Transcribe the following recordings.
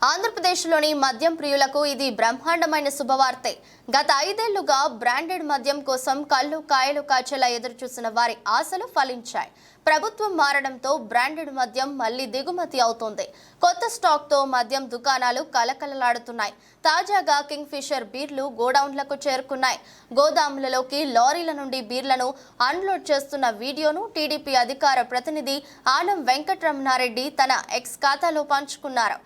ఆంధ్రప్రదేశ్లోని మద్యం ప్రియులకు ఇది బ్రహ్మాండమైన శుభవార్తే. గత 5 ఏళ్లుగా బ్రాండెడ్ మద్యం కోసం కళ్ళు కాయలు కాచేలా ఎదురుచూసిన వారి ఆశలు ఫలించాయి. ప్రభుత్వం మారడంతో బ్రాండెడ్ మద్యం మళ్లీ దిగుమతి అవుతోంది. కొత్త స్టాక్తో మద్యం దుకాణాలు కలకలలాడుతున్నాయి. తాజాగా కింగ్ ఫిషర్ బీర్లు గోడౌన్లకు చేరుకున్నాయి. గోదాములలోకి లారీల నుండి బీర్లను అన్లోడ్ చేస్తున్న వీడియోను టీడీపీ అధికార ప్రతినిధి ఆనం వెంకటరమణారెడ్డి తన ఎక్స్ ఖాతాలో పంచుకున్నారు.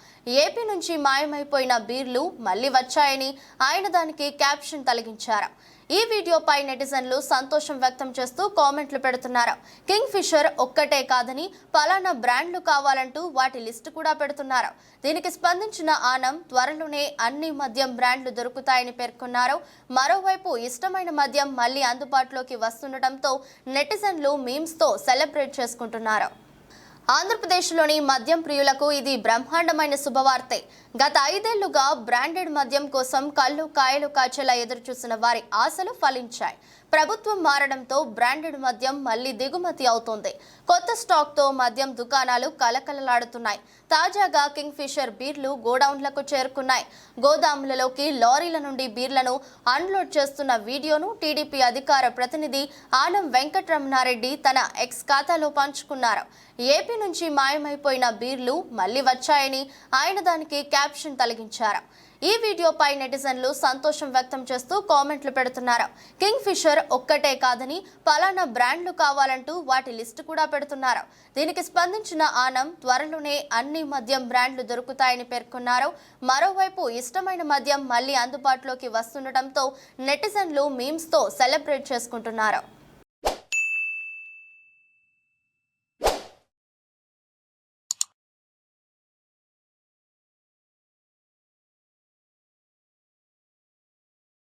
ఏపీ నుంచి మాయమైపోయిన బీర్లు మళ్లీ వచ్చాయని ఆయన దానికి క్యాప్షన్ తొలగించారు. ఈ వీడియోపై నెటిజన్లు సంతోషం వ్యక్తం చేస్తూ కామెంట్లు పెడుతున్నారు. కింగ్ ఫిషర్ ఒక్కటే కాదని పలానా బ్రాండ్లు కావాలంటూ వాటి లిస్టు కూడా పెడుతున్నారు. దీనికి స్పందించిన ఆనం త్వరలోనే అన్ని మద్యం బ్రాండ్లు దొరుకుతాయని పేర్కొన్నారు. మరోవైపు ఇష్టమైన మద్యం మళ్లీ అందుబాటులోకి వస్తుండటంతో నెటిజన్లు మీమ్స్తో సెలబ్రేట్ చేసుకుంటున్నారు. ఆంధ్రప్రదేశ్లోని మద్యం ప్రియులకు ఇది బ్రహ్మాండమైన శుభవార్తే. గత 5 ఏళ్లుగా బ్రాండెడ్ మద్యం కోసం కళ్ళు కాయలు కాచేలా ఎదురుచూసిన వారి ఆశలు ఫలించాయి. ప్రభుత్వం మారడంతో బ్రాండెడ్ మద్యం మళ్లీ దిగుమతి అవుతోంది. కొత్త స్టాక్తో మద్యం దుకాణాలు కలకలలాడుతున్నాయి. తాజాగా కింగ్ ఫిషర్ బీర్లు గోడౌన్లకు చేరుకున్నాయి. గోదాములలోకి లారీల నుండి బీర్లను అన్లోడ్ చేస్తున్న వీడియోను టీడీపీ అధికార ప్రతినిధి ఆనం వెంకటరమణారెడ్డి తన ఎక్స్ ఖాతాలో పంచుకున్నారు. ఏపీ నుంచి మాయమైపోయిన బీర్లు మళ్లీ వచ్చాయని ఆయన దానికి క్యాప్షన్ తొలగించారు. ఈ వీడియోపై నెటిజన్లు సంతోషం వ్యక్తం చేస్తూ కామెంట్లు పెడుతున్నారు. కింగ్ ఫిషర్ ఒక్కటే కాదని పలానా బ్రాండ్లు కావాలంటూ వాటి లిస్టు కూడా పెడుతున్నారు. దీనికి స్పందించిన ఆనం త్వరలోనే అన్ని మద్యం బ్రాండ్లు దొరుకుతాయని పేర్కొన్నారు. మరోవైపు ఇష్టమైన మద్యం మళ్లీ అందుబాటులోకి వస్తుండటంతో నెటిజన్లు మీమ్స్తో సెలబ్రేట్ చేసుకుంటున్నారు.